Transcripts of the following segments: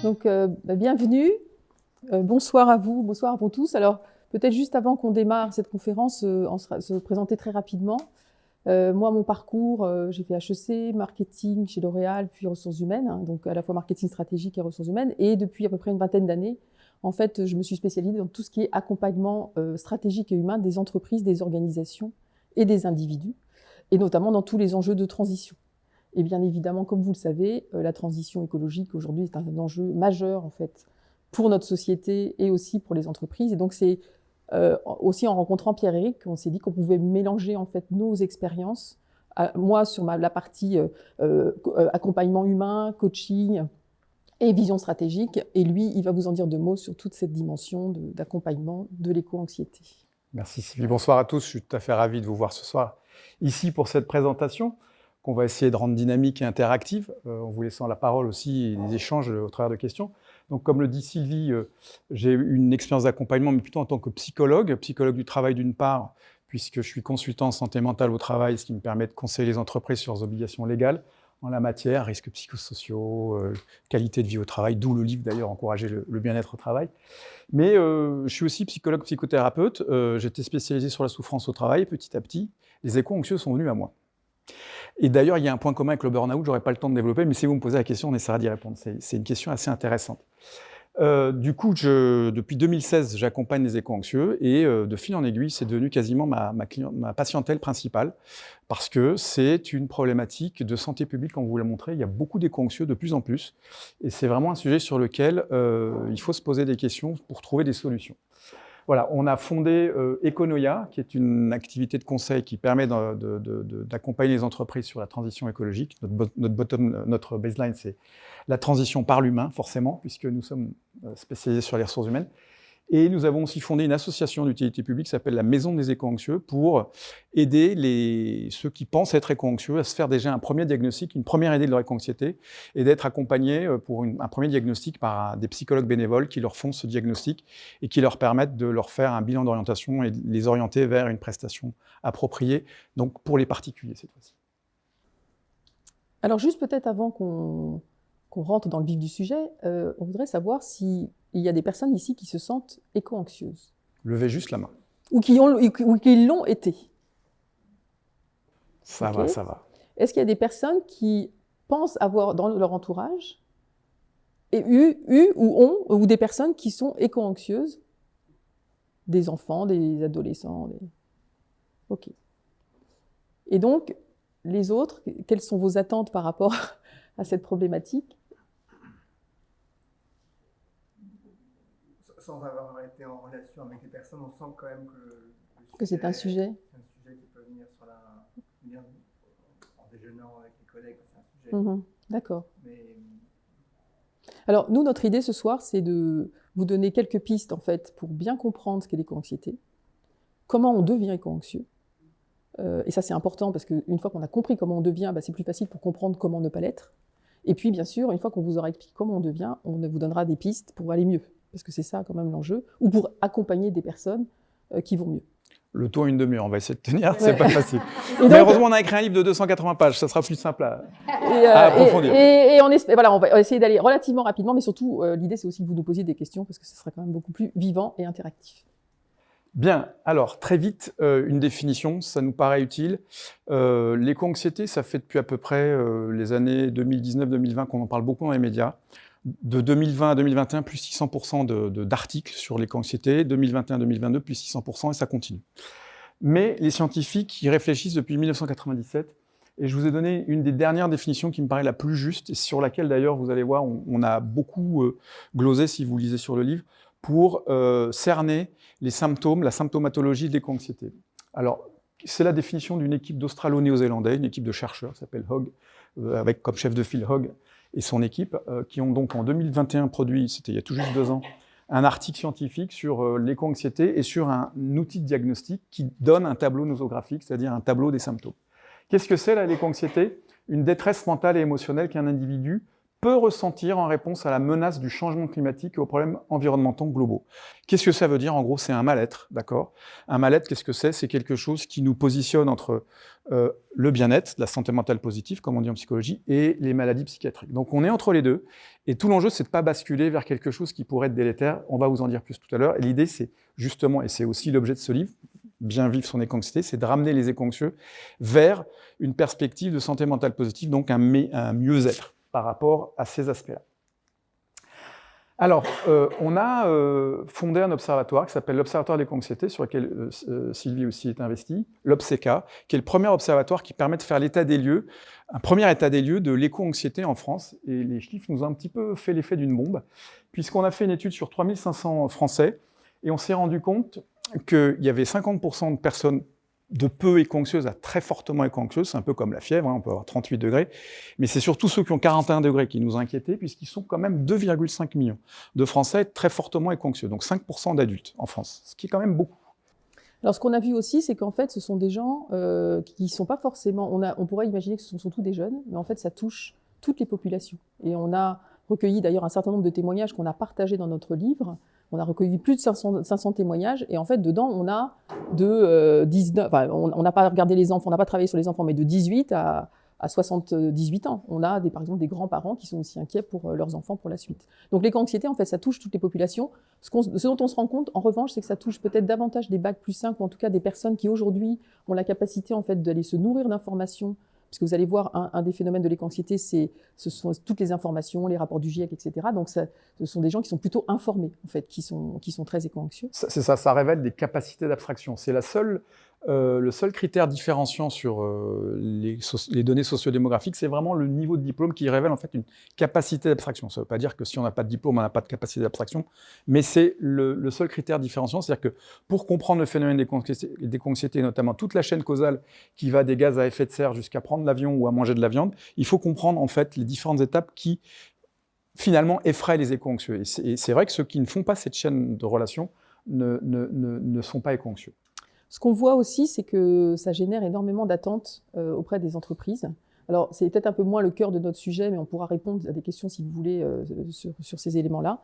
Donc, bienvenue. Bonsoir à vous tous. Alors, peut-être juste avant qu'on démarre cette conférence, on se présenter très rapidement. Moi, mon parcours, j'ai fait HEC, marketing chez L'Oréal, puis ressources humaines, hein, donc à la fois marketing stratégique et ressources humaines. Et depuis à peu près une vingtaine d'années, en fait, je me suis spécialisée dans tout ce qui est accompagnement stratégique et humain des entreprises, des organisations et des individus, et notamment dans tous les enjeux de transition. Et bien évidemment, comme vous le savez, la transition écologique aujourd'hui est un enjeu majeur en fait pour notre société et aussi pour les entreprises. Et donc c'est aussi en rencontrant Pierre-Éric qu'on s'est dit qu'on pouvait mélanger en fait nos expériences. Moi sur la partie accompagnement humain, coaching et vision stratégique, et lui il va vous en dire 2 mots sur toute cette dimension d'accompagnement de l'éco-anxiété. Merci Sylvie, bonsoir à tous, je suis tout à fait ravi de vous voir ce soir ici pour cette présentation qu'on va essayer de rendre dynamique et interactive, en vous laissant la parole aussi et des échanges au travers de questions. Donc comme le dit Sylvie, j'ai eu une expérience d'accompagnement, mais plutôt en tant que psychologue du travail d'une part, puisque je suis consultant en santé mentale au travail, ce qui me permet de conseiller les entreprises sur leurs obligations légales en la matière, risques psychosociaux, qualité de vie au travail, d'où le livre d'ailleurs, Encourager le bien-être au travail. Mais je suis aussi psychologue psychothérapeute, j'étais spécialisé sur la souffrance au travail, petit à petit, les éco-anxieux sont venus à moi. Et d'ailleurs, il y a un point commun avec le burn-out, j'aurais pas le temps de développer, mais si vous me posez la question, on essaiera d'y répondre. C'est une question assez intéressante. Du coup, depuis 2016, j'accompagne les éco-anxieux et de fil en aiguille, c'est devenu quasiment ma patientèle principale parce que c'est une problématique de santé publique, comme vous l'a montré. Il y a beaucoup d'éco-anxieux de plus en plus et c'est vraiment un sujet sur lequel il faut se poser des questions pour trouver des solutions. Voilà, on a fondé Econoia, qui est une activité de conseil qui permet d'accompagner les entreprises sur la transition écologique. Notre baseline, c'est la transition par l'humain, forcément, puisque nous sommes spécialisés sur les ressources humaines. Et nous avons aussi fondé une association d'utilité publique qui s'appelle la Maison des éco-anxieux pour aider ceux qui pensent être éco-anxieux à se faire déjà un premier diagnostic, une première idée de leur éco-anxiété et d'être accompagnés pour un premier diagnostic par des psychologues bénévoles qui leur font ce diagnostic et qui leur permettent de leur faire un bilan d'orientation et de les orienter vers une prestation appropriée, donc pour les particuliers cette fois-ci. Alors juste peut-être avant qu'on rentre dans le vif du sujet, on voudrait savoir s'il y a des personnes ici qui se sentent éco-anxieuses. Levez juste la main. Ou qui l'ont été. Ça va, ça va. Est-ce qu'il y a des personnes qui pensent avoir dans leur entourage ou des personnes qui sont éco-anxieuses? Des enfants, des adolescents. Ok. Et donc, les autres, quelles sont vos attentes par rapport à cette problématique? Sans avoir été en relation avec les personnes, on sent quand même que c'est un sujet. C'est un sujet qui peut venir en déjeunant avec les collègues, c'est un sujet. D'accord. Alors, nous, notre idée ce soir, c'est de vous donner quelques pistes, en fait, pour bien comprendre ce qu'est l'éco-anxiété, comment on devient éco-anxieux. Et ça, c'est important, parce qu'une fois qu'on a compris comment on devient, c'est plus facile pour comprendre comment ne pas l'être. Et puis, bien sûr, une fois qu'on vous aura expliqué comment on devient, on vous donnera des pistes pour aller mieux. Parce que c'est ça quand même l'enjeu, ou pour accompagner des personnes qui vont mieux. Le tour une demi-heure, on va essayer de tenir, c'est pas facile. Mais heureusement, on a écrit un livre de 280 pages, ça sera plus simple à approfondir. Et on va essayer d'aller relativement rapidement, mais surtout, l'idée c'est aussi que vous nous posiez des questions, parce que ce sera quand même beaucoup plus vivant et interactif. Bien, alors très vite, une définition, ça nous paraît utile. L'éco-anxiété, ça fait depuis à peu près les années 2019-2020 qu'on en parle beaucoup dans les médias. De 2020 à 2021, plus 600% d'articles sur l'éco-anxiété, 2021-2022, plus 600%, et ça continue. Mais les scientifiques y réfléchissent depuis 1997, et je vous ai donné une des dernières définitions qui me paraît la plus juste, et sur laquelle d'ailleurs, vous allez voir, on a beaucoup glosé, si vous lisez sur le livre, pour cerner les symptômes, la symptomatologie de l'éco-anxiété. Alors, c'est la définition d'une équipe d'Australo-Néo-Zélandais, une équipe de chercheurs, qui s'appelle Hogg, avec comme chef de file Hogg, et son équipe, qui ont donc en 2021 produit, c'était il y a tout juste 2 ans, un article scientifique sur l'éco-anxiété et sur un outil de diagnostic qui donne un tableau nosographique, c'est-à-dire un tableau des symptômes. Qu'est-ce que c'est l'éco-anxiété? Une détresse mentale et émotionnelle qu'un individu peut ressentir en réponse à la menace du changement climatique et aux problèmes environnementaux globaux. Qu'est-ce que ça veut dire? En gros, c'est un mal-être, d'accord? Un mal-être, qu'est-ce que c'est? C'est quelque chose qui nous positionne entre le bien-être, la santé mentale positive, comme on dit en psychologie, et les maladies psychiatriques. Donc on est entre les deux, et tout l'enjeu, c'est de ne pas basculer vers quelque chose qui pourrait être délétère. On va vous en dire plus tout à l'heure. Et l'idée, c'est justement, et c'est aussi l'objet de ce livre, Bien vivre son éco-anxiété, c'est de ramener les éco-anxieux vers une perspective de santé mentale positive, donc un mieux-être par rapport à ces aspects-là. Alors, on a fondé un observatoire qui s'appelle l'Observatoire de l'éco-anxiété, sur lequel Sylvie aussi est investie, l'OBSECA, qui est le premier observatoire qui permet de faire l'état des lieux, un premier état des lieux de l'éco-anxiété en France. Et les chiffres nous ont un petit peu fait l'effet d'une bombe, puisqu'on a fait une étude sur 3500 Français, et on s'est rendu compte qu'il y avait 50% de personnes de peu éco-anxieuses à très fortement éco-anxieuses, c'est un peu comme la fièvre, on peut avoir 38 degrés, mais c'est surtout ceux qui ont 41 degrés qui nous inquiétaient, puisqu'ils sont quand même 2,5 millions de Français très fortement éco-anxieux, donc 5% d'adultes en France, ce qui est quand même beaucoup. Alors, ce qu'on a vu aussi, c'est qu'en fait, ce sont des gens qui ne sont pas forcément... On pourrait imaginer que ce sont surtout des jeunes, mais en fait, ça touche toutes les populations. Et on a recueilli d'ailleurs un certain nombre de témoignages qu'on a partagés dans notre livre. On a recueilli plus de 500 témoignages, et en fait, dedans, on a de 19... Enfin, on n'a pas regardé les enfants, on n'a pas travaillé sur les enfants, mais de 18 à 78 ans. On a, par exemple, des grands-parents qui sont aussi inquiets pour leurs enfants pour la suite. Donc l'éco-anxiété, en fait, ça touche toutes les populations. Ce dont on se rend compte, en revanche, c'est que ça touche peut-être davantage des bacs plus 5, ou en tout cas des personnes qui, aujourd'hui, ont la capacité, en fait, d'aller se nourrir d'informations. Parce que vous allez voir, un des phénomènes de l'éco-anxiété, ce sont toutes les informations, les rapports du GIEC, etc. Donc, ce sont des gens qui sont plutôt informés, en fait, qui sont très éco-anxieux. C'est ça, ça révèle des capacités d'abstraction. C'est le seul critère différenciant sur les données sociodémographiques, c'est vraiment le niveau de diplôme qui révèle en fait une capacité d'abstraction. Ça ne veut pas dire que si on n'a pas de diplôme, on n'a pas de capacité d'abstraction, mais c'est le seul critère différenciant. C'est-à-dire que pour comprendre le phénomène d'éco-anxiété, notamment toute la chaîne causale qui va des gaz à effet de serre jusqu'à prendre l'avion ou à manger de la viande, il faut comprendre en fait les différentes étapes qui finalement effraient les éco-anxieux. Et c'est vrai que ceux qui ne font pas cette chaîne de relations ne sont pas éco-anxieux. Ce qu'on voit aussi, c'est que ça génère énormément d'attentes auprès des entreprises. Alors, c'est peut-être un peu moins le cœur de notre sujet, mais on pourra répondre à des questions, si vous voulez, sur ces éléments-là.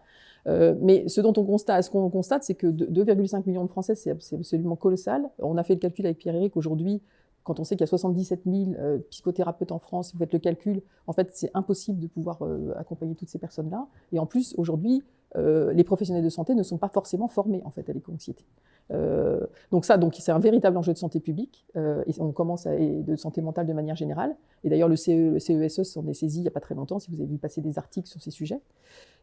Mais ce qu'on constate, c'est que 2,5 millions de Français, c'est absolument colossal. On a fait le calcul avec Pierre-Éric. Aujourd'hui, quand on sait qu'il y a 77 000 psychothérapeutes en France, si vous faites le calcul, en fait, c'est impossible de pouvoir accompagner toutes ces personnes-là. Et en plus, aujourd'hui, les professionnels de santé ne sont pas forcément formés, en fait, à l'éco-anxiété. Donc c'est un véritable enjeu de santé publique, et on commence de santé mentale de manière générale. Et d'ailleurs, le CESE s'en est saisi il n'y a pas très longtemps, si vous avez vu passer des articles sur ces sujets.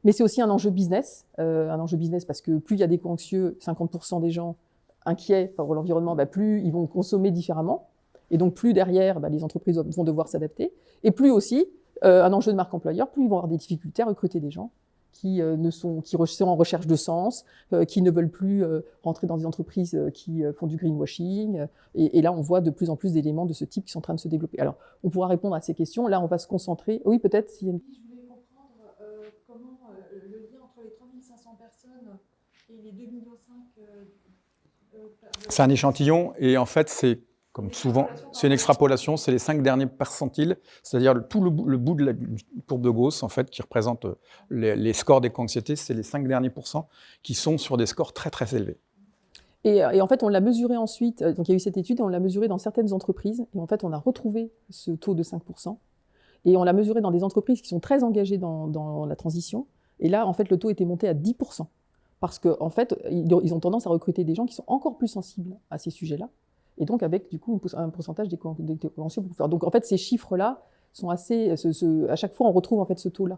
Mais c'est aussi un enjeu business parce que plus il y a d'éco-anxieux, 50% des gens inquiets pour l'environnement, plus ils vont consommer différemment. Et donc plus derrière, les entreprises vont devoir s'adapter. Et plus aussi, un enjeu de marque employeur, plus ils vont avoir des difficultés à recruter des gens qui sont en recherche de sens, qui ne veulent plus rentrer dans des entreprises qui font du greenwashing. Et là, on voit de plus en plus d'éléments de ce type qui sont en train de se développer. Alors, on pourra répondre à ces questions. Là, on va se concentrer. Oui, peut-être s'il y a une... Je voulais comprendre comment le lien entre les 3500 personnes et les 2,5 millions... C'est un échantillon, et en fait, c'est comme souvent, c'est une extrapolation, c'est les 5 derniers percentiles, c'est-à-dire tout le bout de la courbe de Gauss, en fait, qui représente les scores d'éco-anxiété, c'est les 5 derniers pourcents qui sont sur des scores très très élevés. Et en fait, on l'a mesuré ensuite, donc il y a eu cette étude, et on l'a mesuré dans certaines entreprises, et en fait, on a retrouvé ce taux de 5%, et on l'a mesuré dans des entreprises qui sont très engagées dans la transition, et là, en fait, le taux était monté à 10%, parce qu'en fait, ils ont tendance à recruter des gens qui sont encore plus sensibles à ces sujets-là, et donc avec du coup un pourcentage d'éco-anxieux pour faire. Donc en fait, ces chiffres-là sont assez... à chaque fois, on retrouve en fait ce taux-là.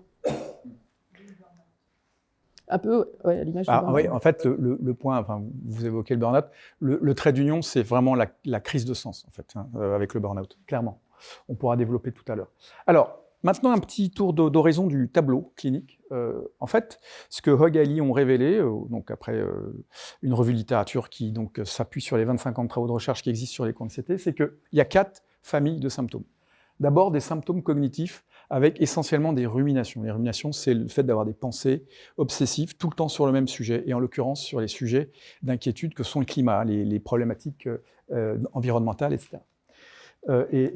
Un peu, ouais, à l'image du burn-out. Oui, en fait, le point, enfin, vous évoquez le burn-out, le trait d'union, c'est vraiment la crise de sens, en fait, avec le burn-out, clairement. On pourra développer tout à l'heure. Alors, maintenant, un petit tour d'horizon du tableau clinique. En fait, ce que Hogg et Ali ont révélé, donc après une revue de littérature qui s'appuie sur les 25 ans de travaux de recherche qui existent sur l'éco-anxiété, c'est qu'il y a 4 familles de symptômes. D'abord, des symptômes cognitifs avec essentiellement des ruminations. Les ruminations, c'est le fait d'avoir des pensées obsessives tout le temps sur le même sujet, et en l'occurrence sur les sujets d'inquiétude que sont le climat, les problématiques environnementales, etc. Et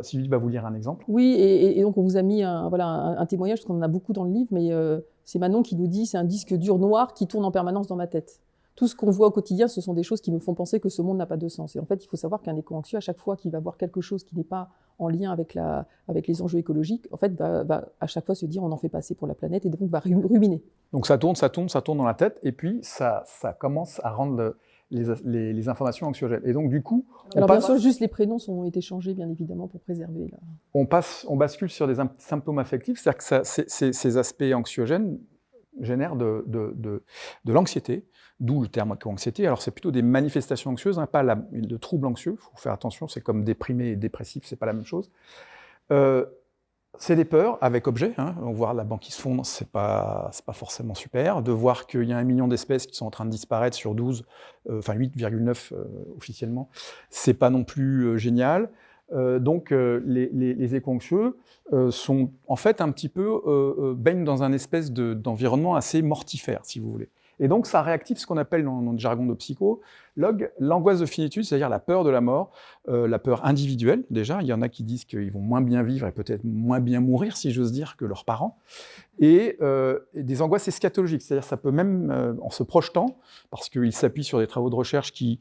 Sylvie va vous lire un exemple. Oui, et donc on vous a mis un témoignage, parce qu'on en a beaucoup dans le livre, mais c'est Manon qui nous dit « c'est un disque dur noir qui tourne en permanence dans ma tête ». Tout ce qu'on voit au quotidien, ce sont des choses qui me font penser que ce monde n'a pas de sens. Et en fait, il faut savoir qu'un éco-anxieux, à chaque fois qu'il va voir quelque chose qui n'est pas en lien avec les enjeux écologiques, en fait, va à chaque fois se dire on n'en fait pas assez pour la planète, et donc va ruminer. Donc ça tourne dans la tête, et puis ça commence à rendre les informations anxiogènes. Et donc du coup, bien sûr, juste les prénoms ont été changés, bien évidemment, pour préserver. On bascule sur des symptômes affectifs, c'est-à-dire que ces aspects anxiogènes génèrent de l'anxiété, d'où le terme anxiété. Alors c'est plutôt des manifestations anxieuses, hein, pas de troubles anxieux, il faut faire attention, c'est comme déprimé et dépressif, c'est pas la même chose. C'est des peurs avec objet, hein. On voit la banquise fondre, c'est pas forcément super. De voir qu'il y a 1 million d'espèces qui sont en train de disparaître sur 12, enfin 8,9 officiellement, c'est pas non plus génial. Donc les éco-anxieux sont en fait un petit peu baignent dans un espèce d'environnement assez mortifère, si vous voulez. Et donc ça réactive ce qu'on appelle dans le jargon de psycho l'angoisse de finitude, c'est-à-dire la peur de la mort, la peur individuelle déjà. Il y en a qui disent qu'ils vont moins bien vivre et peut-être moins bien mourir, si j'ose dire, que leurs parents. Et des angoisses eschatologiques, c'est-à-dire ça peut même, en se projetant, parce qu'ils s'appuient sur des travaux de recherche qui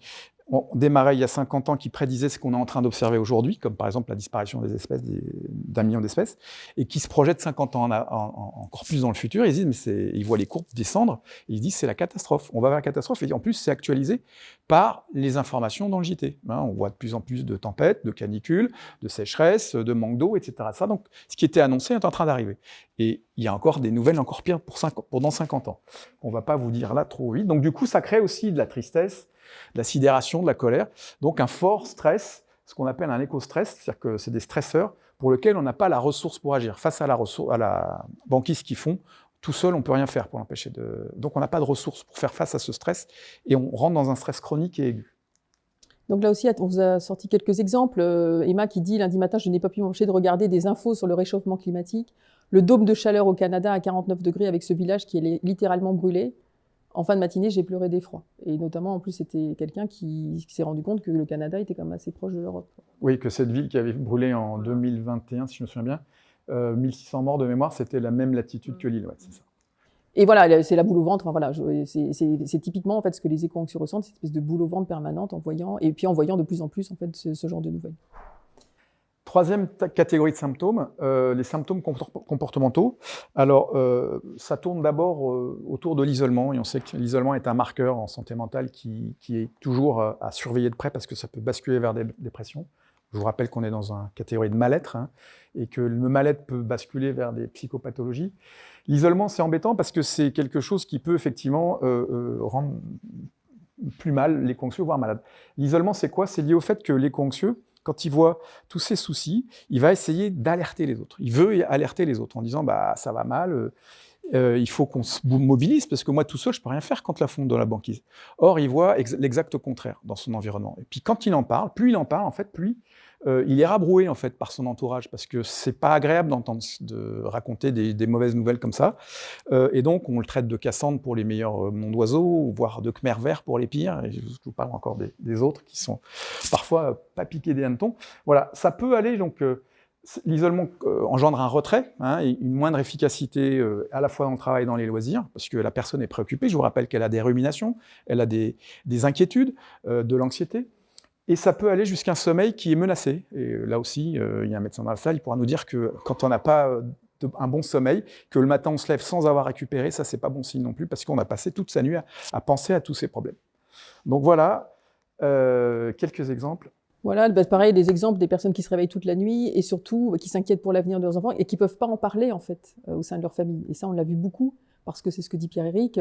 ont démarré il y a 50 ans, qui prédisaient ce qu'on est en train d'observer aujourd'hui, comme par exemple la disparition des espèces, d'1 million d'espèces, et qui se projettent 50 ans encore plus dans le futur. Ils disent, ils voient les courbes descendre, et ils se disent c'est la catastrophe, on va vers la catastrophe. Et en plus, c'est actualisé par les informations dans le JT. Hein, on voit de plus en plus de tempêtes, de canicules, de sécheresses, de manque d'eau, etc. Ça, donc, ce qui était annoncé est en train d'arriver. Et il y a encore des nouvelles encore pires pour dans 50 ans. On ne va pas vous dire là trop vite. Donc du coup, ça crée aussi de la tristesse, de la sidération, de la colère. Donc un fort stress, ce qu'on appelle un éco-stress, c'est-à-dire que c'est des stresseurs pour lesquels on n'a pas la ressource pour agir. Face à la banquise qu'ils font, tout seul, on ne peut rien faire pour l'empêcher de... Donc on n'a pas de ressources pour faire face à ce stress, et on rentre dans un stress chronique et aigu. Donc là aussi, on vous a sorti quelques exemples. Emma qui dit « Lundi matin, je n'ai pas pu m'empêcher de regarder des infos sur le réchauffement climatique. Le dôme de chaleur au Canada à 49 degrés avec ce village qui est littéralement brûlé. En fin de matinée, j'ai pleuré d'effroi. » Et notamment, en plus, c'était quelqu'un qui s'est rendu compte que le Canada était quand même assez proche de l'Europe. Oui, que cette ville qui avait brûlé en 2021, si je me souviens bien, 1600 morts de mémoire, c'était la même latitude que l'île, ouais, c'est ça. Et voilà, c'est la boule au ventre. Enfin, voilà, c'est typiquement en fait ce que les éco-anxieux ressentent, cette espèce de boule au ventre permanente en voyant de plus en plus en fait ce genre de nouvelles. Troisième catégorie de symptômes, les symptômes comportementaux. Alors, ça tourne d'abord autour de l'isolement, et on sait que l'isolement est un marqueur en santé mentale qui est toujours à surveiller de près parce que ça peut basculer vers des dépressions. Je vous rappelle qu'on est dans une catégorie de mal-être, hein, et que le mal-être peut basculer vers des psychopathologies. L'isolement, c'est embêtant parce que c'est quelque chose qui peut effectivement rendre plus mal l'éco-anxieux, voire malade. L'isolement, c'est quoi? C'est lié au fait que l'éco-anxieux, quand il voit tous ces soucis, il va essayer d'alerter les autres. Il veut alerter les autres en disant bah, « ça va mal, il faut qu'on se mobilise parce que moi tout seul, je ne peux rien faire quand la fonde dans la banquise. » Or, il voit l'exact contraire dans son environnement. Et puis quand il en parle, plus il en parle, en fait, plus il est rabroué en fait, par son entourage parce que ce n'est pas agréable d'entendre raconter des mauvaises nouvelles comme ça. Et donc, on le traite de Cassandre pour les meilleurs noms d'oiseaux, voire de Khmer vert pour les pires. Et je vous parle encore des autres qui sont parfois pas piqués des hannetons. Voilà, ça peut aller donc... L'isolement engendre un retrait, hein, et une moindre efficacité à la fois dans le travail et dans les loisirs, parce que la personne est préoccupée. Je vous rappelle qu'elle a des ruminations, elle a des inquiétudes, de l'anxiété, et ça peut aller jusqu'à un sommeil qui est menacé. Et là aussi, il y a un médecin dans la salle, il pourra nous dire que quand on n'a pas un bon sommeil, que le matin on se lève sans avoir récupéré, ça c'est pas bon signe non plus, parce qu'on a passé toute sa nuit à penser à tous ces problèmes. Donc voilà, quelques exemples. Voilà, bah, pareil, des exemples des personnes qui se réveillent toute la nuit et surtout qui s'inquiètent pour l'avenir de leurs enfants et qui ne peuvent pas en parler en fait au sein de leur famille. Et ça, on l'a vu beaucoup parce que c'est ce que dit Pierre-Éric,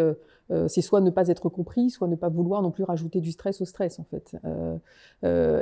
c'est soit ne pas être compris, soit ne pas vouloir non plus rajouter du stress au stress en fait.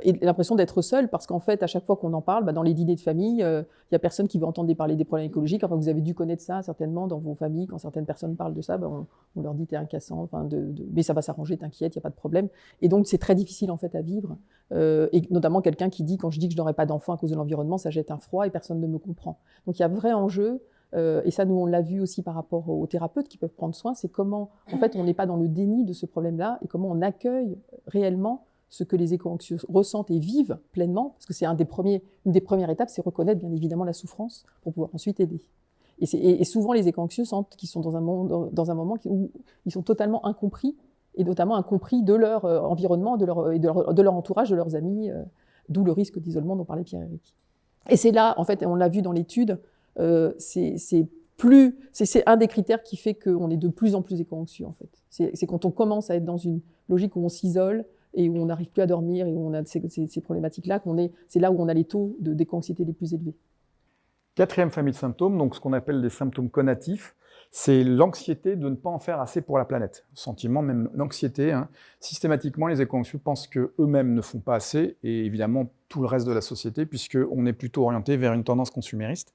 Et l'impression d'être seul parce qu'en fait, à chaque fois qu'on en parle, bah, dans les dîners de famille, il n'y a personne qui veut entendre parler des problèmes écologiques. Enfin, vous avez dû connaître ça certainement dans vos familles, quand certaines personnes parlent de ça, bah, on leur dit t'es un cassant, enfin, mais ça va s'arranger, t'inquiète, il n'y a pas de problème. Et donc c'est très difficile en fait à vivre. Et notamment quelqu'un qui dit quand je dis que je n'aurai pas d'enfant à cause de l'environnement, ça jette un froid et personne ne me comprend. Donc il y a un vrai enjeu. Et ça, nous, on l'a vu aussi par rapport aux thérapeutes qui peuvent prendre soin, c'est comment, en fait, on n'est pas dans le déni de ce problème-là et comment on accueille réellement ce que les éco-anxieux ressentent et vivent pleinement, parce que c'est une des premières étapes, c'est reconnaître bien évidemment la souffrance pour pouvoir ensuite aider. Et souvent, les éco-anxieux sentent qu'ils sont dans un moment où ils sont totalement incompris, et notamment incompris de leur environnement, de leur entourage, de leurs amis, d'où le risque d'isolement dont parlait Pierre-Éric. Et c'est là, en fait, on l'a vu dans l'étude, c'est un des critères qui fait qu'on est de plus en plus éco-anxieux, en fait. C'est quand on commence à être dans une logique où on s'isole et où on n'arrive plus à dormir et où on a ces problématiques-là, c'est là où on a les taux d'éco-anxiété les plus élevés. Quatrième famille de symptômes, donc ce qu'on appelle des symptômes conatifs, c'est l'anxiété de ne pas en faire assez pour la planète. Sentiment, même l'anxiété. Systématiquement, les éco-anxieux pensent qu'eux-mêmes ne font pas assez, et évidemment tout le reste de la société, puisqu'on est plutôt orienté vers une tendance consumériste,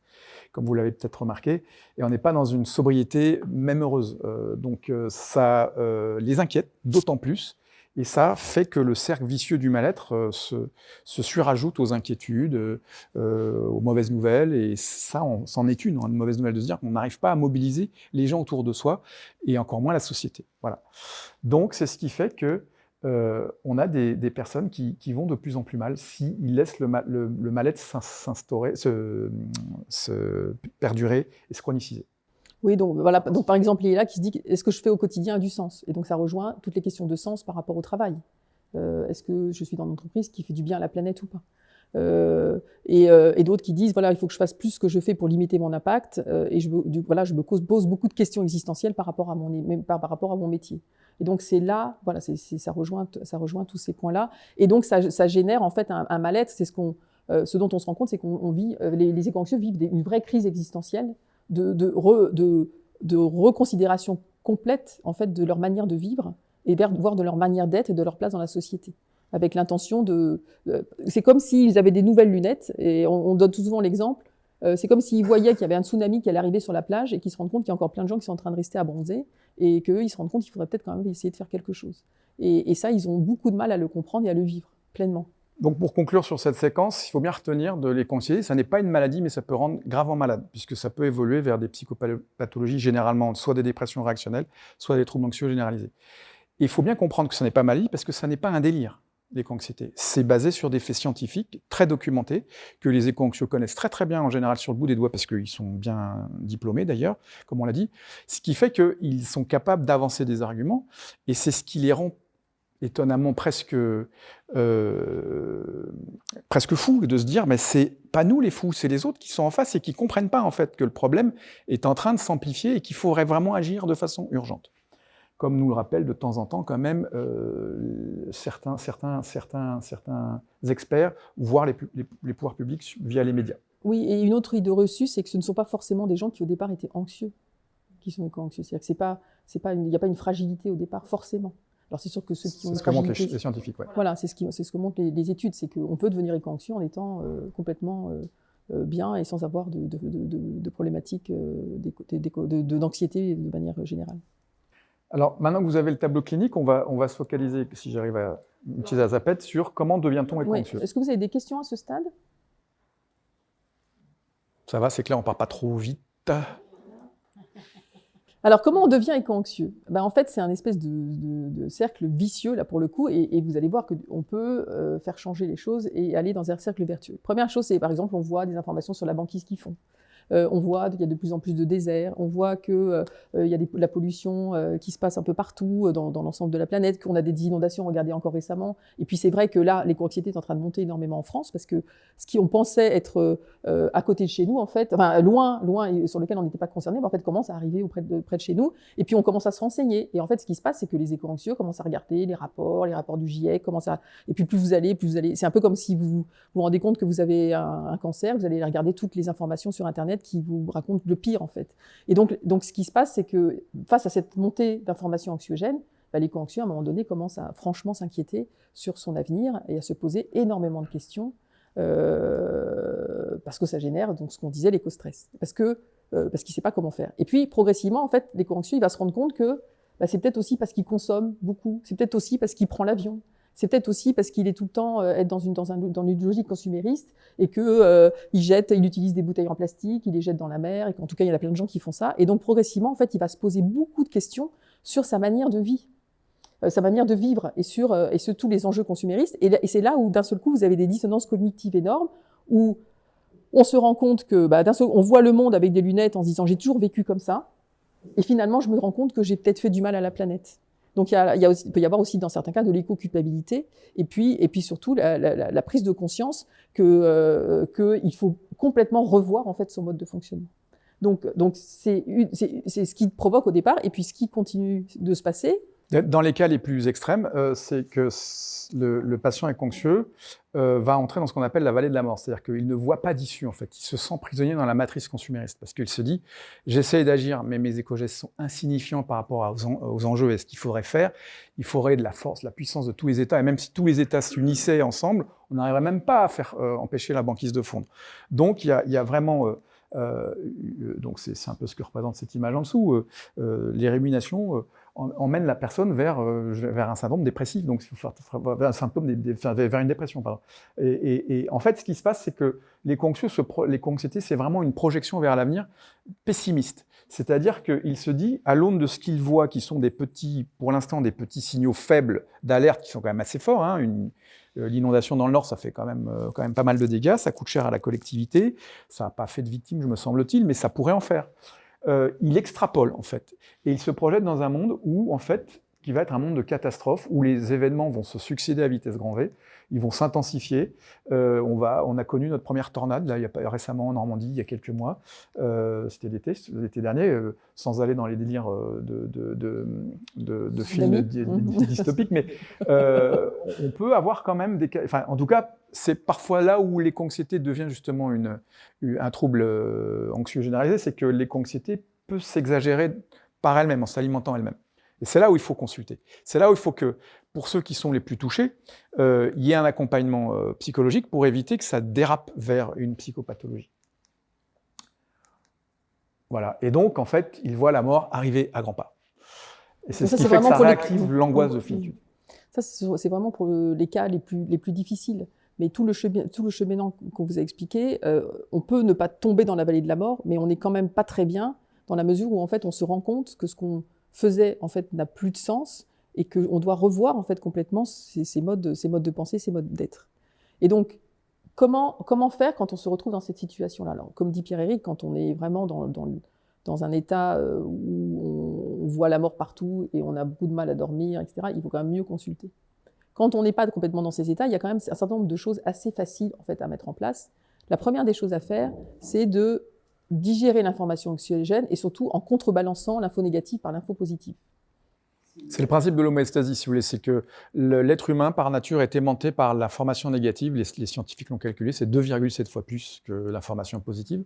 comme vous l'avez peut-être remarqué, et on n'est pas dans une sobriété même heureuse. Donc ça les inquiète d'autant plus, et ça fait que le cercle vicieux du mal-être se surajoute aux inquiétudes, aux mauvaises nouvelles, et ça, c'en est une mauvaise nouvelle de se dire qu'on n'arrive pas à mobiliser les gens autour de soi, et encore moins la société. Voilà. Donc c'est ce qui fait que on a des personnes qui vont de plus en plus mal s'ils laissent le mal-être s'instaurer, se perdurer et se chroniciser. Oui, donc voilà. Donc par exemple, il est là qui se dit est-ce que je fais au quotidien a du sens? Et donc ça rejoint toutes les questions de sens par rapport au travail. Est-ce que je suis dans une entreprise qui fait du bien à la planète ou pas? Et d'autres qui disent voilà, il faut que je fasse plus ce que je fais pour limiter mon impact. Et je me pose beaucoup de questions existentielles par rapport à mon métier. Et donc c'est là, voilà, ça rejoint tous ces points-là. Et donc ça génère en fait un mal-être. C'est ce dont on se rend compte, c'est qu'on vit, les éco-anxieux vivent une vraie crise existentielle de reconsidération complète en fait de leur manière de vivre et voire de leur manière d'être et de leur place dans la société. Avec l'intention c'est comme s'ils avaient des nouvelles lunettes, et on donne tout souvent l'exemple, c'est comme s'ils voyaient qu'il y avait un tsunami qui allait arriver sur la plage et qu'ils se rendent compte qu'il y a encore plein de gens qui sont en train de rester à bronzer et qu'eux, ils se rendent compte qu'il faudrait peut-être quand même essayer de faire quelque chose. Et ça, ils ont beaucoup de mal à le comprendre et à le vivre pleinement. Donc pour conclure sur cette séquence, il faut bien retenir de l'éco-anxiété, ça n'est pas une maladie, mais ça peut rendre gravement malade, puisque ça peut évoluer vers des psychopathologies généralement, soit des dépressions réactionnelles, soit des troubles anxieux généralisés. Et il faut bien comprendre que ce n'est pas maladie, parce que ça n'est pas un délire, l'éco-anxiété. C'est basé sur des faits scientifiques très documentés, que les éco-anxieux connaissent très très bien en général sur le bout des doigts, parce qu'ils sont bien diplômés d'ailleurs, comme on l'a dit, ce qui fait qu'ils sont capables d'avancer des arguments, et c'est ce qui les rend étonnamment presque fou de se dire mais c'est pas nous les fous, c'est les autres qui sont en face et qui comprennent pas en fait que le problème est en train de s'amplifier et qu'il faudrait vraiment agir de façon urgente. Comme nous le rappellent de temps en temps quand même certains experts, voire les pouvoirs publics via les médias. Oui, et une autre idée reçue, c'est que ce ne sont pas forcément des gens qui au départ étaient anxieux, qui sont éco-anxieux. C'est-à-dire il n'y a pas une fragilité au départ forcément. Alors c'est sûr que ceux qui ont c'est ce que montrent les scientifiques. Ouais. Voilà, c'est ce que montrent les études, c'est qu'on peut devenir éco-anxieux en étant complètement bien et sans avoir de problématiques d'anxiété de manière générale. Alors maintenant que vous avez le tableau clinique, on va se focaliser, si j'arrive à utiliser la zapette, sur comment devient-on éco-anxieux. Oui. Est-ce que vous avez des questions à ce stade? Ça va, c'est que là on part pas trop vite. Alors, comment on devient éco-anxieux? En fait, c'est un espèce de cercle vicieux, là, pour le coup, et vous allez voir qu'on peut faire changer les choses et aller dans un cercle vertueux. Première chose, c'est, par exemple, on voit des informations sur la banquise qu'ils font. On voit qu'il y a de plus en plus de déserts, on voit qu'il y a la pollution qui se passe un peu partout dans l'ensemble de la planète, qu'on a des inondations, regardez encore récemment. Et puis c'est vrai que là, l'éco-anxiété est en train de monter énormément en France, parce que ce qu'on pensait être à côté de chez nous, en fait, enfin loin, et sur lequel on n'était pas concerné, en fait commence à arriver près de chez nous, et puis on commence à se renseigner. Et en fait, ce qui se passe, c'est que les éco-anxieux commencent à regarder les rapports du GIEC, et puis plus vous allez, c'est un peu comme si vous vous rendez compte que vous avez un cancer, vous allez regarder toutes les informations sur Internet qui vous racontent le pire, en fait. Et donc ce qui se passe, c'est que face à cette montée d'informations anxiogènes, l'éco-anxieux, à un moment donné, commence à franchement s'inquiéter sur son avenir et à se poser énormément de questions, parce que ça génère, donc, ce qu'on disait, l'éco-stress. Parce qu'il ne sait pas comment faire. Et puis, progressivement, en fait, l'éco-anxieux, il va se rendre compte que c'est peut-être aussi parce qu'il consomme beaucoup, c'est peut-être aussi parce qu'il prend l'avion, c'est peut-être aussi parce qu'il est tout le temps dans une logique consumériste et que il utilise des bouteilles en plastique, il les jette dans la mer, et qu'en tout cas il y en a plein de gens qui font ça. Et donc progressivement, en fait, il va se poser beaucoup de questions sur sa manière de vie. sa manière de vivre et sur tous les enjeux consuméristes. Et c'est là où, d'un seul coup, vous avez des dissonances cognitives énormes, où on se rend compte que, on voit le monde avec des lunettes en se disant « j'ai toujours vécu comme ça », et finalement, je me rends compte que j'ai peut-être fait du mal à la planète. Donc, il peut y avoir aussi, dans certains cas, de l'éco-culpabilité, et puis surtout la prise de conscience qu'il faut complètement revoir en fait son mode de fonctionnement. Donc c'est ce qui provoque au départ, et puis ce qui continue de se passer. Dans les cas les plus extrêmes, c'est que le patient anxieux va entrer dans ce qu'on appelle la vallée de la mort. C'est-à-dire qu'il ne voit pas d'issue, en fait. Il se sent prisonnier dans la matrice consumériste. Parce qu'il se dit, j'essaie d'agir, mais mes éco-gestes sont insignifiants par rapport aux enjeux et ce qu'il faudrait faire. Il faudrait de la force, de la puissance de tous les États. Et même si tous les États s'unissaient ensemble, on n'arriverait même pas à faire empêcher la banquise de fondre. Donc, il y a vraiment... donc c'est un peu ce que représente cette image en dessous. Les ruminations emmènent la personne vers un syndrome dépressif, donc vers un symptôme vers une dépression, pardon. Et en fait, ce qui se passe, c'est que l'éco-anxiété, c'est vraiment une projection vers l'avenir pessimiste. C'est-à-dire qu'il se dit, à l'aune de ce qu'il voit, qui sont pour l'instant des petits signaux faibles d'alerte, qui sont quand même assez forts, hein, l'inondation dans le Nord, ça fait quand même pas mal de dégâts, ça coûte cher à la collectivité, ça n'a pas fait de victimes, me semble-t-il, mais ça pourrait en faire. Il extrapole, en fait, et il se projette dans un monde où, en fait, qui va être un monde de catastrophe, où les événements vont se succéder à vitesse grand V, ils vont s'intensifier. On a connu notre première tornade, là, récemment en Normandie, il y a quelques mois, c'était l'été dernier, sans aller dans les délires de films dystopiques, mais on peut avoir quand même des cas... Enfin, en tout cas, c'est parfois là où l'éco-anxiété devient justement un trouble anxieux généralisé, c'est que l'éco-anxiété peut s'exagérer par elle-même, en s'alimentant elle-même. Et c'est là où il faut consulter. C'est là où il faut que, pour ceux qui sont les plus touchés, il y ait un accompagnement psychologique pour éviter que ça dérape vers une psychopathologie. Voilà. Et donc, en fait, il voit la mort arriver à grands pas. Et c'est ce qui fait que ça réactive l'angoisse de finitude. Ça, c'est vraiment pour les cas les plus difficiles. Mais tout le cheminement qu'on vous a expliqué, on peut ne pas tomber dans la vallée de la mort, mais on n'est quand même pas très bien, dans la mesure où, en fait, on se rend compte que ce qu'on faisait, en fait, n'a plus de sens, et qu'on doit revoir, en fait, complètement ces modes de pensée, ces modes d'être. Et donc, comment faire quand on se retrouve dans cette situation-là? Alors, comme dit Pierre-Éric, quand on est vraiment dans un état où on voit la mort partout et on a beaucoup de mal à dormir, etc., il faut quand même mieux consulter. Quand on n'est pas complètement dans ces états, il y a quand même un certain nombre de choses assez faciles, en fait, à mettre en place. La première des choses à faire, c'est de digérer l'information anxiogène et surtout en contrebalançant l'info négative par l'info positive. C'est le principe de l'homéostasie, si vous voulez, c'est que l'être humain, par nature, est aimanté par l'information négative. Les scientifiques l'ont calculé, c'est 2,7 fois plus que l'information positive.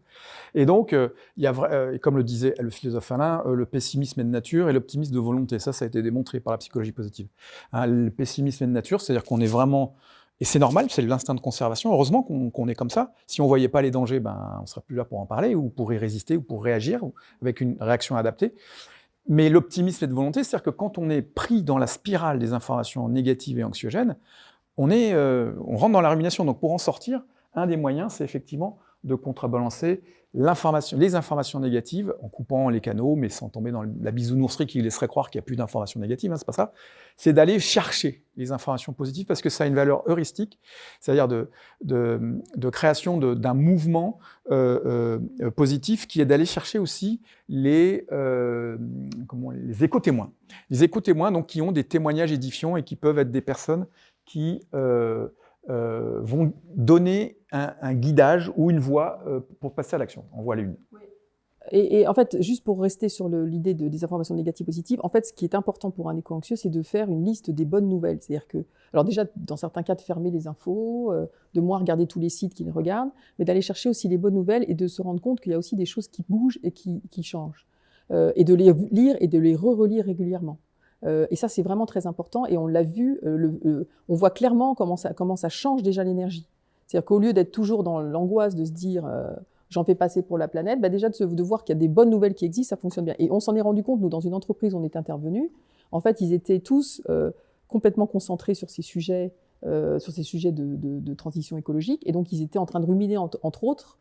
Et donc, il y a, comme le disait le philosophe Alain, le pessimisme est de nature et l'optimisme de volonté. Ça a été démontré par la psychologie positive. Hein, le pessimisme est de nature, c'est-à-dire qu'on est vraiment... Et c'est normal, c'est l'instinct de conservation. Heureusement qu'on est comme ça. Si on ne voyait pas les dangers, on ne serait plus là pour en parler, ou pour y résister, ou pour réagir, ou avec une réaction adaptée. Mais l'optimisme est de volonté, c'est-à-dire que quand on est pris dans la spirale des informations négatives et anxiogènes, on rentre dans la rumination. Donc pour en sortir, un des moyens, c'est effectivement de contrebalancer les informations négatives en coupant les canaux, mais sans tomber dans la bisounourserie qui laisserait croire qu'il n'y a plus d'informations négatives, hein, c'est pas ça. C'est d'aller chercher les informations positives parce que ça a une valeur heuristique, c'est-à-dire de création d'un mouvement positif qui est d'aller chercher aussi les éco-témoins. Les éco-témoins, donc, qui ont des témoignages édifiants et qui peuvent être des personnes qui vont donner un guidage ou une voie pour passer à l'action. En voilà une. Oui. Et en fait, juste pour rester sur l'idée des informations négatives positives, en fait, ce qui est important pour un éco-anxieux, c'est de faire une liste des bonnes nouvelles. C'est-à-dire que, alors déjà, dans certains cas, de fermer les infos, de moins regarder tous les sites qu'ils regardent, mais d'aller chercher aussi les bonnes nouvelles et de se rendre compte qu'il y a aussi des choses qui bougent et qui changent. Et de les lire et de les relire régulièrement. Et ça, c'est vraiment très important. Et on l'a vu, on voit clairement comment ça change déjà l'énergie. C'est-à-dire qu'au lieu d'être toujours dans l'angoisse de se dire j'en fais passer pour la planète, déjà de voir qu'il y a des bonnes nouvelles qui existent, ça fonctionne bien. Et on s'en est rendu compte, nous, dans une entreprise où on est intervenu. En fait, ils étaient tous complètement concentrés sur ces sujets de transition écologique. Et donc, ils étaient en train de ruminer, entre autres.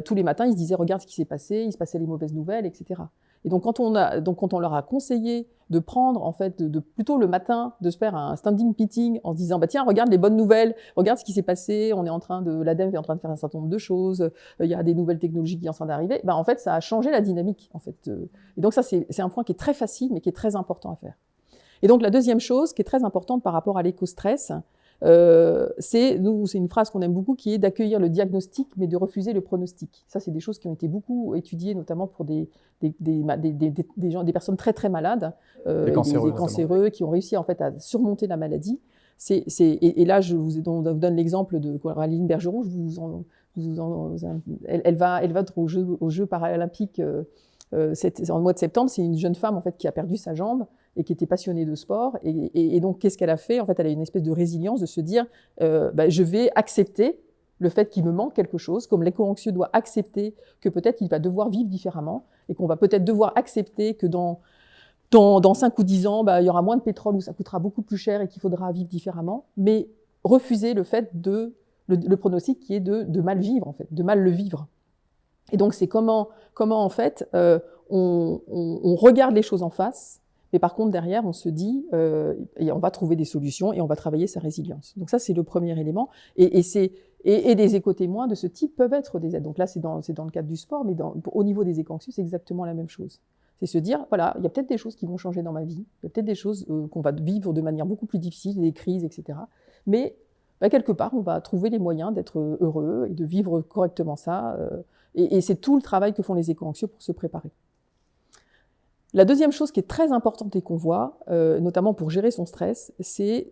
Tous les matins, ils se disaient regarde ce qui s'est passé, il se passait les mauvaises nouvelles, etc. Et donc, quand on leur a conseillé de prendre, en fait, plutôt le matin, de se faire un standing meeting en se disant, bah tiens, regarde les bonnes nouvelles, regarde ce qui s'est passé, l'ADEME est en train de faire un certain nombre de choses, il y a des nouvelles technologies qui sont en train d'arriver, en fait, ça a changé la dynamique, en fait. Et donc ça, c'est un point qui est très facile, mais qui est très important à faire. Et donc la deuxième chose, qui est très importante par rapport à l'éco-stress, c'est une phrase qu'on aime beaucoup, qui est d'accueillir le diagnostic, mais de refuser le pronostic. Ça, c'est des choses qui ont été beaucoup étudiées, notamment pour des personnes très très malades, des cancéreux, qui ont réussi en fait à surmonter la maladie. Et là, je vous donne l'exemple de Coraline Bergeron. Elle va être aux Jeux paralympiques en mois de septembre. C'est une jeune femme en fait qui a perdu sa jambe et qui était passionnée de sport. Et donc, qu'est-ce qu'elle a fait? En fait, elle a une espèce de résilience de se dire je vais accepter le fait qu'il me manque quelque chose, comme l'éco-anxieux doit accepter que peut-être il va devoir vivre différemment et qu'on va peut-être devoir accepter que dans 5 ou 10 ans, il y aura moins de pétrole ou ça coûtera beaucoup plus cher et qu'il faudra vivre différemment, mais refuser le fait le pronostic qui est de mal vivre, en fait, de mal le vivre. Et donc, c'est comment en fait, on regarde les choses en face, mais par contre, derrière, on se dit, et on va trouver des solutions et on va travailler sa résilience. Donc ça, c'est le premier élément. Et des éco-témoins de ce type peuvent être des aides. Donc là, c'est dans le cadre du sport, mais au niveau des éco-anxieux, c'est exactement la même chose. C'est se dire, voilà, il y a peut-être des choses qui vont changer dans ma vie, il y a peut-être des choses qu'on va vivre de manière beaucoup plus difficile, des crises, etc. Mais quelque part, on va trouver les moyens d'être heureux et de vivre correctement ça. Et c'est tout le travail que font les éco-anxieux pour se préparer. La deuxième chose qui est très importante et qu'on voit, notamment pour gérer son stress, c'est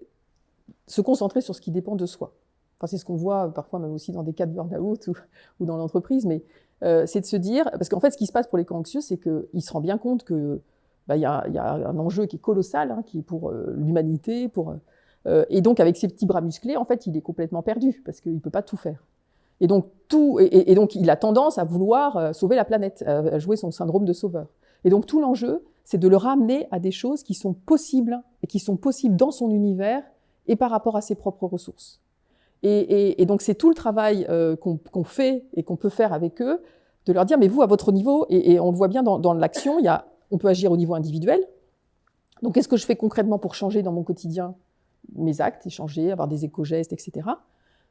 se concentrer sur ce qui dépend de soi. Enfin, c'est ce qu'on voit parfois même aussi dans des cas de burn-out ou dans l'entreprise, mais c'est de se dire, parce qu'en fait, ce qui se passe pour l'éco-anxieux, c'est qu'il se rend bien compte que y a un enjeu qui est colossal, qui est pour l'humanité, et donc avec ses petits bras musclés, en fait, il est complètement perdu parce qu'il ne peut pas tout faire. Et donc il a tendance à vouloir sauver la planète, à jouer son syndrome de sauveur. Et donc tout l'enjeu, c'est de le ramener à des choses qui sont possibles et qui sont possibles dans son univers et par rapport à ses propres ressources. Et donc c'est tout le travail qu'on fait et qu'on peut faire avec eux, de leur dire mais vous à votre niveau, et on le voit bien dans l'action, on peut agir au niveau individuel. Donc qu'est-ce que je fais concrètement pour changer dans mon quotidien mes actes, changer, avoir des éco-gestes, etc.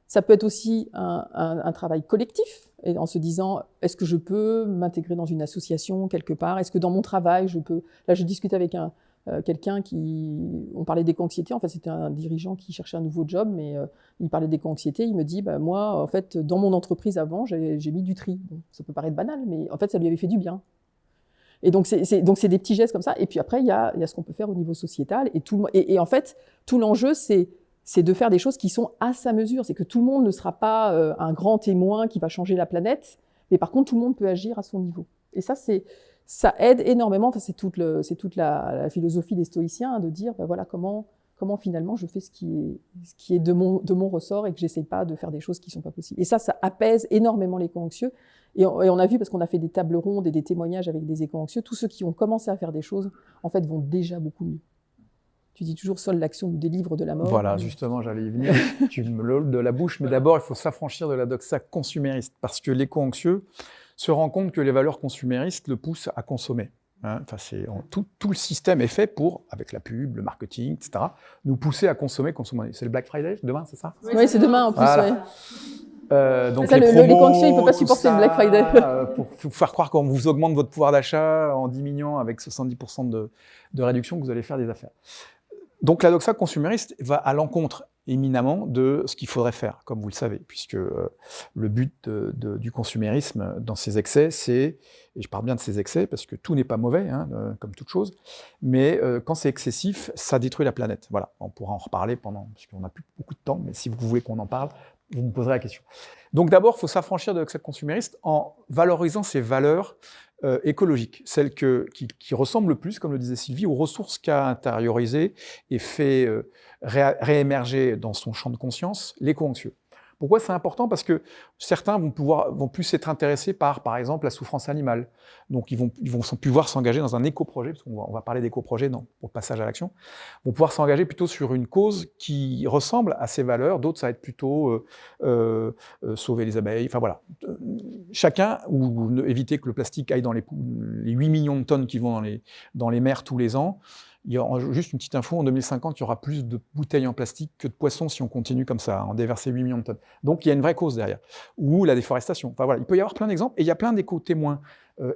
Ça peut être aussi un travail collectif, et en se disant, est-ce que je peux m'intégrer dans une association quelque part? Est-ce que dans mon travail, je peux... Là, je discute avec quelqu'un on parlait d'éco-anxiété, en fait, c'était un dirigeant qui cherchait un nouveau job, mais il parlait d'éco-anxiété, il me dit, moi, en fait, dans mon entreprise avant, j'ai mis du tri. Bon, ça peut paraître banal, mais en fait, ça lui avait fait du bien. Et donc, c'est des petits gestes comme ça. Et puis après, il y a ce qu'on peut faire au niveau sociétal. Et en fait, tout l'enjeu, c'est de faire des choses qui sont à sa mesure. C'est que tout le monde ne sera pas un grand témoin qui va changer la planète, mais par contre, tout le monde peut agir à son niveau. Et ça aide énormément. Enfin, c'est toute la philosophie des stoïciens, de dire, voilà, comment finalement je fais ce qui est de mon ressort et que j'essaie pas de faire des choses qui sont pas possibles. Et ça apaise énormément les éco-anxieux. Et on a vu, parce qu'on a fait des tables rondes et des témoignages avec des éco-anxieux, tous ceux qui ont commencé à faire des choses, en fait, vont déjà beaucoup mieux. Tu dis toujours, seule l'action nous délivre de la mort. Voilà, justement, j'allais y venir. Tu me l'ôtes de la bouche, mais d'abord, il faut s'affranchir de la doxa consumériste, parce que l'éco-anxieux se rend compte que les valeurs consuméristes le poussent à consommer. Enfin, tout le système est fait pour, avec la pub, le marketing, etc., nous pousser à consommer. C'est le Black Friday demain, c'est ça? Oui, c'est demain en plus. Voilà. Ouais. Donc ça, l'éco-anxieux, il ne peut pas supporter le Black Friday. Pour vous faire croire qu'on vous augmente votre pouvoir d'achat en diminuant avec 70% de réduction, que vous allez faire des affaires. Donc la doxa consumériste va à l'encontre éminemment de ce qu'il faudrait faire, comme vous le savez, puisque le but du consumérisme dans ses excès, c'est, et je parle bien de ses excès parce que tout n'est pas mauvais, comme toute chose, mais quand c'est excessif, ça détruit la planète. Voilà, on pourra en reparler parce qu'on n'a plus beaucoup de temps, mais si vous voulez qu'on en parle, vous me poserez la question. Donc d'abord, il faut s'affranchir de l'excès consumériste en valorisant ses valeurs écologiques, celles qui ressemblent le plus, comme le disait Sylvie, aux ressources qu'a intériorisées et fait réémerger dans son champ de conscience l'éco-anxieux. Pourquoi c'est important? Parce que certains vont plus être intéressés par exemple, la souffrance animale. Donc, ils vont pouvoir s'engager dans un éco-projet, parce qu'on va parler d'éco-projet au passage à l'action, vont pouvoir s'engager plutôt sur une cause qui ressemble à ces valeurs. D'autres, ça va être plutôt sauver les abeilles. Enfin, voilà. Chacun, ou éviter que le plastique aille dans les 8 millions de tonnes qui vont dans les mers tous les ans. Il y aura, juste une petite info, en 2050, il y aura plus de bouteilles en plastique que de poissons si on continue comme ça, à en déverser 8 millions de tonnes. Donc il y a une vraie cause derrière. Ou la déforestation. Enfin voilà, il peut y avoir plein d'exemples, et il y a plein d'éco-témoins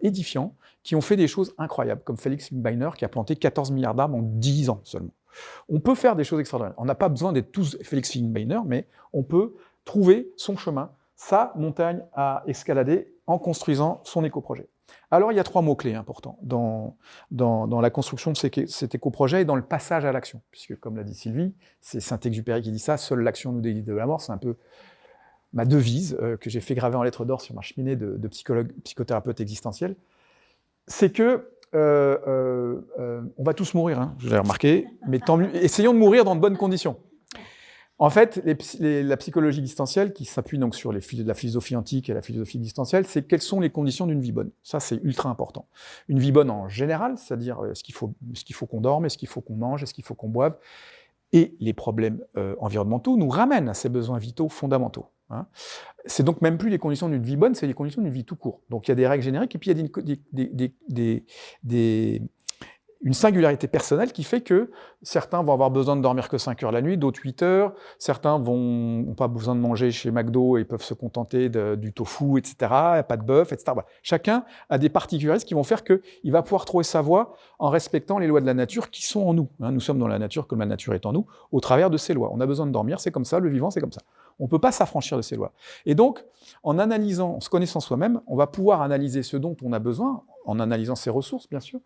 édifiants qui ont fait des choses incroyables, comme Felix Finbeiner qui a planté 14 milliards d'arbres en 10 ans seulement. On peut faire des choses extraordinaires. On n'a pas besoin d'être tous Felix Finbeiner, mais on peut trouver son chemin, sa montagne à escalader en construisant son éco-projet. Alors, il y a 3 mots-clés importants dans la construction de cet éco-projet et dans le passage à l'action. Puisque, comme l'a dit Sylvie, c'est Saint-Exupéry qui dit ça, seule l'action nous délivre de la mort, c'est un peu ma devise que j'ai fait graver en lettres d'or sur ma cheminée de psychothérapeute existentiel. C'est que on va tous mourir, hein, je l'ai remarqué, mais tant mieux, essayons de mourir dans de bonnes conditions. En fait, la psychologie existentielle, qui s'appuie donc sur la philosophie antique et la philosophie existentielle, c'est quelles sont les conditions d'une vie bonne. Ça, c'est ultra important. Une vie bonne en général, c'est-à-dire est-ce qu'il faut qu'on dorme, est-ce qu'il faut qu'on mange, est-ce qu'il faut qu'on boive. Et les problèmes environnementaux nous ramènent à ces besoins vitaux fondamentaux. Hein. C'est donc même plus les conditions d'une vie bonne, c'est les conditions d'une vie tout court. Donc il y a des règles génériques, et puis il y a une singularité personnelle qui fait que certains vont avoir besoin de dormir que 5 heures la nuit, d'autres 8 heures, certains n'ont pas besoin de manger chez McDo et peuvent se contenter du tofu, etc., pas de bœuf, etc. Voilà. Chacun a des particularités qui vont faire qu'il va pouvoir trouver sa voie en respectant les lois de la nature qui sont en nous. Hein, nous sommes dans la nature comme la nature est en nous, au travers de ces lois. On a besoin de dormir, c'est comme ça, le vivant, c'est comme ça. On ne peut pas s'affranchir de ces lois. Et donc, en analysant, en se connaissant soi-même, on va pouvoir analyser ce dont on a besoin, en analysant ses ressources, bien sûr,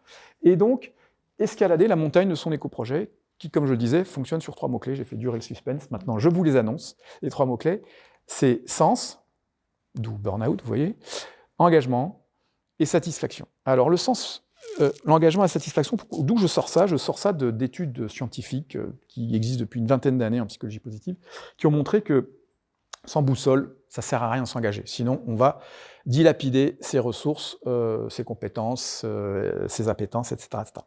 et donc escalader la montagne de son éco-projet, qui, comme je le disais, fonctionne sur 3 mots-clés. J'ai fait durer le suspense, maintenant je vous les annonce. Les 3 mots-clés, c'est sens, d'où burn-out, vous voyez, engagement et satisfaction. Alors le sens, l'engagement et la satisfaction, d'où je sors ça d'études scientifiques qui existent depuis une vingtaine d'années en psychologie positive, qui ont montré que sans boussole, ça ne sert à rien de s'engager. Sinon, on va dilapider ses ressources, ses compétences, ses appétences, etc., etc.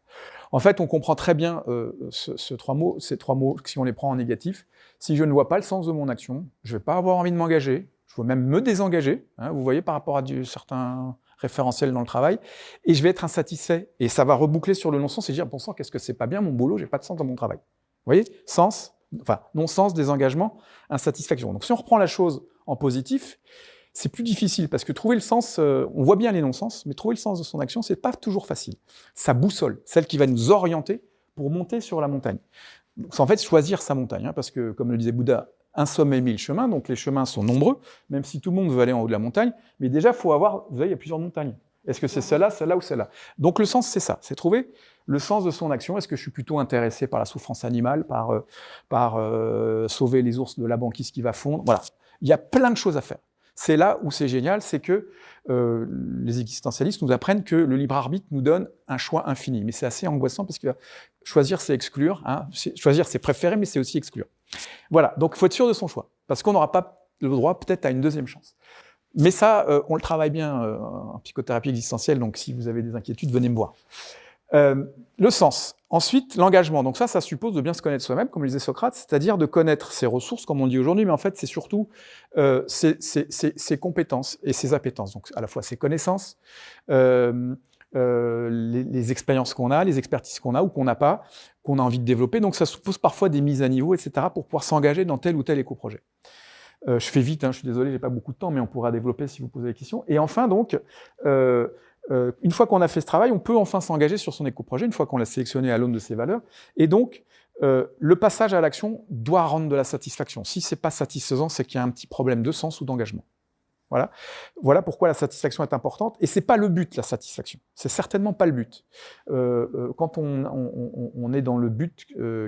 En fait, on comprend très bien ces 3 mots, si on les prend en négatif. Si je ne vois pas le sens de mon action, je ne vais pas avoir envie de m'engager, je vais même me désengager, hein, vous voyez, par rapport à certains référentiels dans le travail, et je vais être insatisfait. Et ça va reboucler sur le non-sens et dire, bon sang, qu'est-ce que c'est pas bien mon boulot, j'ai pas de sens dans mon travail. Vous voyez, sens, enfin, non-sens, désengagement, insatisfaction. Donc si on reprend la chose en positif, c'est plus difficile, parce que trouver le sens, on voit bien les non-sens, mais trouver le sens de son action, c'est pas toujours facile. Sa boussole, celle qui va nous orienter pour monter sur la montagne. C'est en fait choisir sa montagne, hein, parce que, comme le disait Bouddha, un sommet 1000 chemins, donc les chemins sont nombreux, même si tout le monde veut aller en haut de la montagne, mais déjà, il faut avoir, vous voyez, il y a plusieurs montagnes. Est-ce que c'est celle-là ou celle-là? Donc le sens, c'est ça, c'est trouver le sens de son action. Est-ce que je suis plutôt intéressé par la souffrance animale, par sauver les ours de la banquise qui va fondre? Voilà, il y a plein de choses à faire. C'est là où c'est génial, c'est que les existentialistes nous apprennent que le libre arbitre nous donne un choix infini. Mais c'est assez angoissant parce que choisir, c'est exclure. Hein. Choisir, c'est préférer, mais c'est aussi exclure. Voilà, donc il faut être sûr de son choix, parce qu'on n'aura pas le droit peut-être à une deuxième chance. Mais ça, on le travaille bien en psychothérapie existentielle, donc si vous avez des inquiétudes, venez me voir. Le sens. Ensuite, l'engagement. Donc ça suppose de bien se connaître soi-même, comme le disait Socrate, c'est-à-dire de connaître ses ressources, comme on dit aujourd'hui, mais en fait, c'est surtout ses compétences et ses appétences. Donc à la fois ses connaissances, les expériences qu'on a, les expertises qu'on a ou qu'on n'a pas, qu'on a envie de développer. Donc ça suppose parfois des mises à niveau, etc., pour pouvoir s'engager dans tel ou tel éco-projet. Je fais vite, hein, je suis désolé, j'ai pas beaucoup de temps, mais on pourra développer si vous posez des questions. Et enfin, donc, une fois qu'on a fait ce travail, on peut enfin s'engager sur son éco-projet, une fois qu'on l'a sélectionné à l'aune de ses valeurs. Et donc, le passage à l'action doit rendre de la satisfaction. Si c'est pas satisfaisant, c'est qu'il y a un petit problème de sens ou d'engagement. Voilà pourquoi la satisfaction est importante. Et c'est pas le but, la satisfaction. C'est certainement pas le but. Quand on est dans le but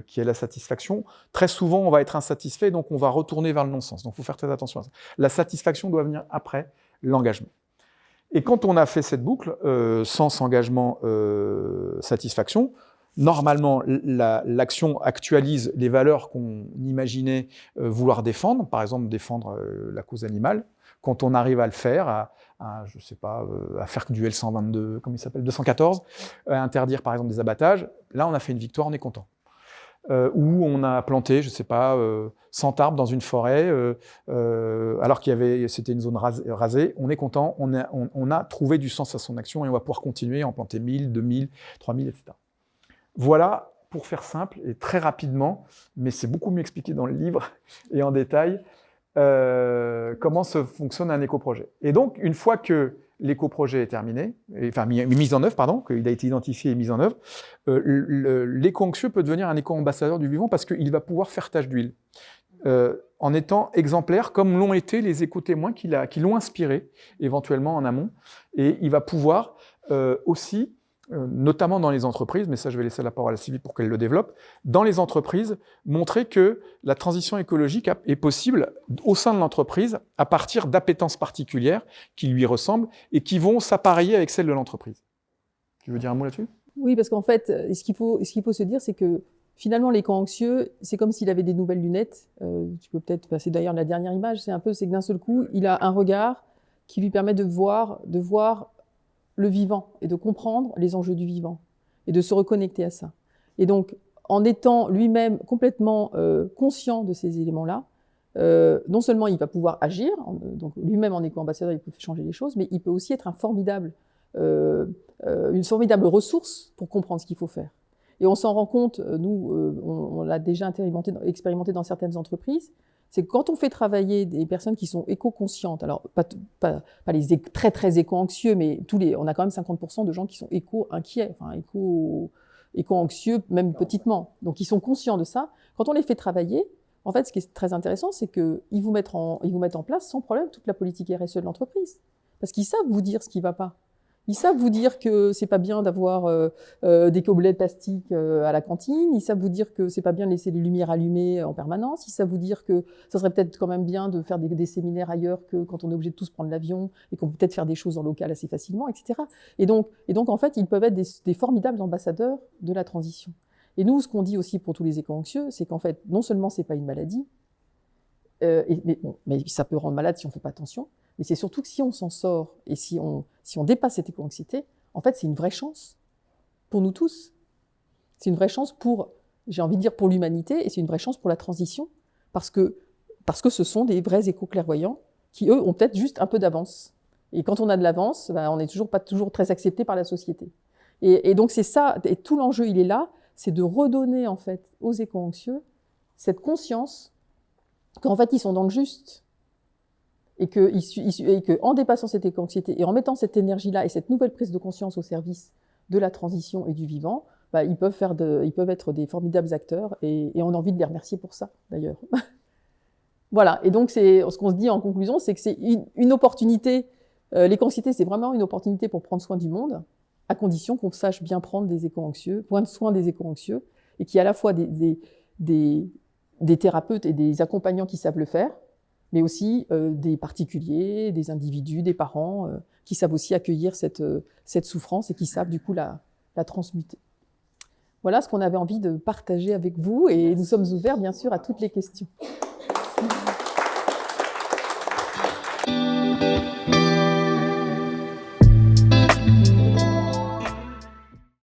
qui est la satisfaction, très souvent on va être insatisfait, donc on va retourner vers le non-sens. Donc il faut faire très attention à ça. La satisfaction doit venir après l'engagement. Et quand on a fait cette boucle, sens, engagement, satisfaction, normalement, l'action actualise les valeurs qu'on imaginait vouloir défendre, par exemple défendre la cause animale. Quand on arrive à le faire, je sais pas, à faire du L122, comment il s'appelle, 214, à interdire par exemple des abattages, là on a fait une victoire, on est content. Ou on a planté, je sais pas, 100 arbres dans une forêt, alors c'était une zone rasée, on est content, on a trouvé du sens à son action et on va pouvoir continuer à en planter 1000, 2000, 3000, etc. Voilà pour faire simple et très rapidement, mais c'est beaucoup mieux expliqué dans le livre et en détail, comment fonctionne un éco-projet. Et donc, une fois que l'éco-projet est terminé, enfin mis en œuvre, pardon, qu'il a été identifié et mis en œuvre, l'éco-anxieux peut devenir un éco-ambassadeur du vivant parce qu'il va pouvoir faire tache d'huile, en étant exemplaire comme l'ont été les éco-témoins qui l'ont inspiré éventuellement en amont. Et il va pouvoir aussi, notamment dans les entreprises, mais ça je vais laisser la parole à Sylvie pour qu'elle le développe, dans les entreprises, montrer que la transition écologique est possible au sein de l'entreprise à partir d'appétences particulières qui lui ressemblent et qui vont s'appareiller avec celles de l'entreprise. Tu veux dire un mot là-dessus ? Oui, parce qu'en fait, ce qu'il faut se dire, c'est que finalement, l'éco-anxieux, c'est comme s'il avait des nouvelles lunettes. Tu peux peut-être passer d'ailleurs la dernière image, c'est que d'un seul coup, il a un regard qui lui permet de voir le vivant et de comprendre les enjeux du vivant et de se reconnecter à ça. Et donc, en étant lui-même complètement conscient de ces éléments-là, non seulement il va pouvoir agir, donc lui-même en éco-ambassadeur, il peut changer les choses, mais il peut aussi être une formidable ressource pour comprendre ce qu'il faut faire. Et on s'en rend compte, nous, on l'a déjà expérimenté dans certaines entreprises, c'est que quand on fait travailler des personnes qui sont éco-conscientes, alors pas les très très éco-anxieux, mais on a quand même 50% de gens qui sont éco-inquiets, enfin éco-anxieux même petitement, donc ils sont conscients de ça. Quand on les fait travailler, en fait, ce qui est très intéressant, c'est qu'ils vous mettent en place sans problème toute la politique RSE de l'entreprise, parce qu'ils savent vous dire ce qui ne va pas. Ils savent vous dire que c'est pas bien d'avoir des gobelets de plastique à la cantine. Ils savent vous dire que c'est pas bien de laisser les lumières allumées en permanence. Ils savent vous dire que ça serait peut-être quand même bien de faire des séminaires ailleurs que quand on est obligé de tous prendre l'avion et qu'on peut peut-être faire des choses en local assez facilement, etc. Et donc en fait, ils peuvent être des formidables ambassadeurs de la transition. Et nous, ce qu'on dit aussi pour tous les éco-anxieux, c'est qu'en fait, non seulement c'est pas une maladie, mais ça peut rendre malade si on fait pas attention. Mais c'est surtout que si on s'en sort et si on dépasse cette éco-anxiété, en fait, c'est une vraie chance pour nous tous. C'est une vraie chance j'ai envie de dire pour l'humanité, et c'est une vraie chance pour la transition, parce que ce sont des vrais éco-clairvoyants qui, eux, ont peut-être juste un peu d'avance. Et quand on a de l'avance, on n'est pas toujours très accepté par la société. Et donc c'est ça, et tout l'enjeu, il est là, c'est de redonner en fait aux éco-anxieux cette conscience qu'en fait, ils sont dans le juste. Et que en dépassant cette éco-anxiété et en mettant cette énergie-là et cette nouvelle prise de conscience au service de la transition et du vivant, ils peuvent être des formidables acteurs et on a envie de les remercier pour ça, d'ailleurs. Voilà. Et donc, ce qu'on se dit en conclusion, c'est que c'est une opportunité. L'éco-anxiété, c'est vraiment une opportunité pour prendre soin du monde, à condition qu'on sache bien prendre soin des éco-anxieux, et qu'il y a à la fois des thérapeutes et des accompagnants qui savent le faire, mais aussi des particuliers, des individus, des parents qui savent aussi accueillir cette souffrance et qui savent du coup la transmuter. Voilà ce qu'on avait envie de partager avec vous et nous sommes ouverts bien sûr à toutes les questions.